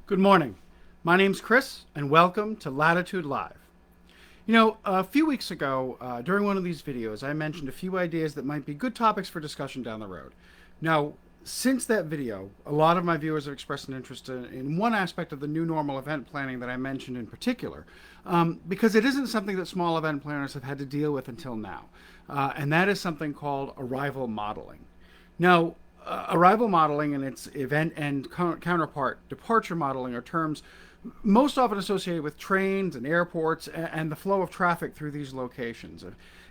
Good morning. My name's Chris, and welcome to Latitude Live. A few weeks ago, during one of these videos, I mentioned a few ideas that might be good topics for discussion down the road. Now, since that video, a lot of my viewers have expressed an interest in one aspect of the new normal event planning that I mentioned in particular, because it isn't something that small event planners have had to deal with until now, and that is something called arrival modeling. Now, arrival modeling and its event and counterpart departure modeling are terms most often associated with trains and airports and the flow of traffic through these locations.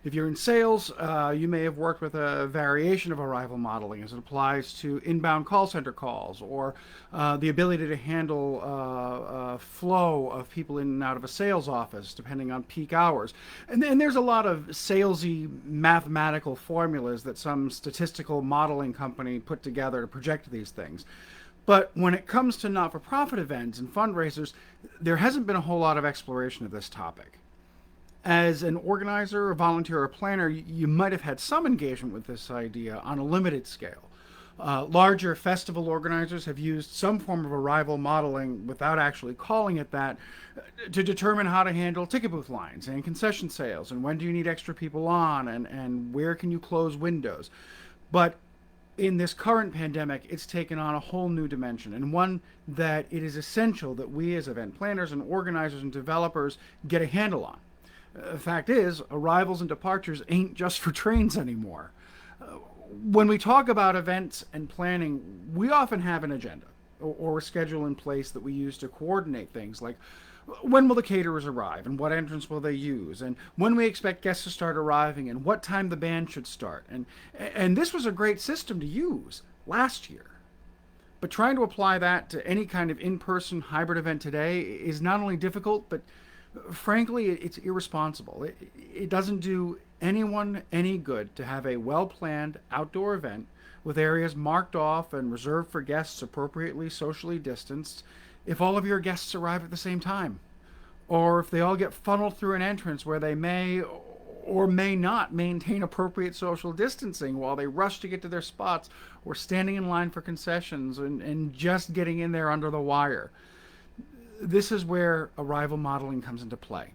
If you're in sales, you may have worked with a variation of arrival modeling as it applies to inbound call center calls or the ability to handle flow of people in and out of a sales office depending on peak hours. And then there's a lot of salesy mathematical formulas that some statistical modeling company put together to project these things. But when it comes to not-for-profit events and fundraisers, there hasn't been a whole lot of exploration of this topic. As an organizer, a volunteer, or a planner, you might have had some engagement with this idea on a limited scale. Larger festival organizers have used some form of arrival modeling without actually calling it that to determine how to handle ticket booth lines and concession sales and when do you need extra people on and where can you close windows. But in this current pandemic, it's taken on a whole new dimension, and one that it is essential that we as event planners and organizers and developers get a handle on. The fact is, arrivals and departures ain't just for trains anymore. When we talk about events and planning, we often have an agenda or a schedule in place that we use to coordinate things like when will the caterers arrive and what entrance will they use and when we expect guests to start arriving and what time the band should start. And this was a great system to use last year. But trying to apply that to any kind of in-person hybrid event today is not only difficult, but frankly, it's irresponsible. It doesn't do anyone any good to have a well-planned outdoor event with areas marked off and reserved for guests appropriately socially distanced if all of your guests arrive at the same time, or if they all get funneled through an entrance where they may or may not maintain appropriate social distancing while they rush to get to their spots or standing in line for concessions and just getting in there under the wire. This is where arrival modeling comes into play.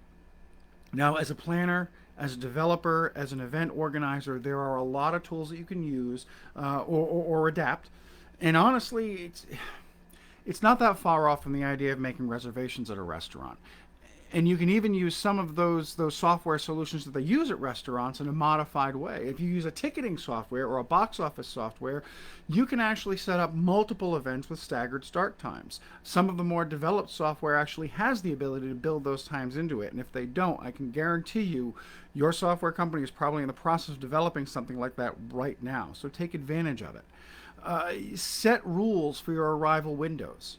Now, as a planner, as a developer, as an event organizer, there are a lot of tools that you can use or adapt. And honestly, it's not that far off from the idea of making reservations at a restaurant. And you can even use some of those software solutions that they use at restaurants in a modified way. If you use a ticketing software or a box office software, you can actually set up multiple events with staggered start times. Some of the more developed software actually has the ability to build those times into it. And if they don't, I can guarantee you your software company is probably in the process of developing something like that right now. So take advantage of it. Set rules for your arrival windows.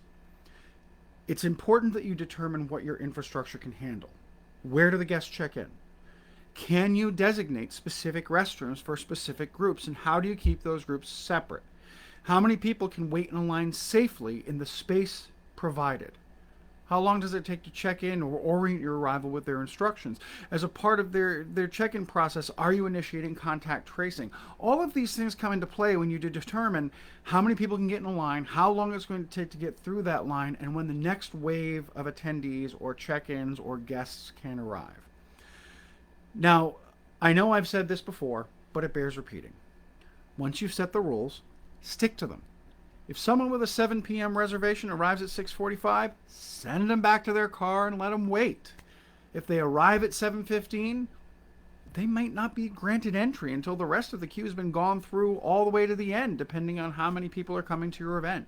It's important that you determine what your infrastructure can handle. Where do the guests check in? Can you designate specific restrooms for specific groups, and how do you keep those groups separate? How many people can wait in a line safely in the space provided? How long does it take to check in or orient your arrival with their instructions? As a part of their check-in process, are you initiating contact tracing? All of these things come into play when you determine how many people can get in a line, how long it's going to take to get through that line, and when the next wave of attendees or check-ins or guests can arrive. Now, I know I've said this before, but it bears repeating. Once you've set the rules, stick to them. If someone with a 7 p.m. reservation arrives at 6:45, send them back to their car and let them wait. If they arrive at 7:15, they might not be granted entry until the rest of the queue has been gone through all the way to the end, depending on how many people are coming to your event.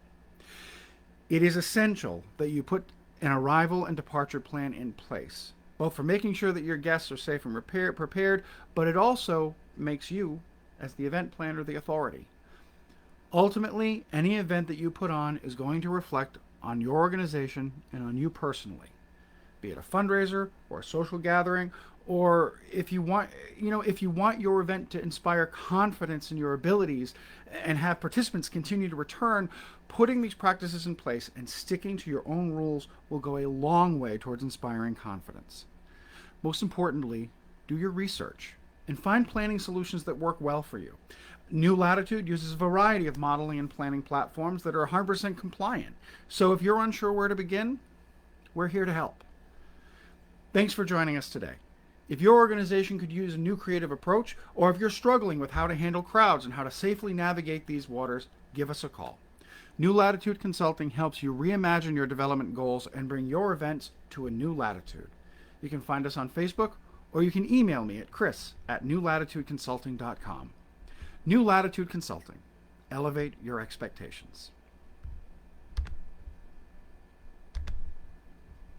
It is essential that you put an arrival and departure plan in place, both for making sure that your guests are safe and prepared, but it also makes you, as the event planner, the authority. Ultimately, any event that you put on is going to reflect on your organization and on you personally, be it a fundraiser or a social gathering, or if you want your event to inspire confidence in your abilities and have participants continue to return, putting these practices in place and sticking to your own rules will go a long way towards inspiring confidence. Most importantly, do your research and find planning solutions that work well for you. New Latitude uses a variety of modeling and planning platforms that are 100% compliant. So if you're unsure where to begin, we're here to help. Thanks for joining us today. If your organization could use a new creative approach, or if you're struggling with how to handle crowds and how to safely navigate these waters, give us a call. New Latitude Consulting helps you reimagine your development goals and bring your events to a new latitude. You can find us on Facebook, or you can email me at chris@newlatitudeconsulting.com. New Latitude Consulting. Elevate your expectations.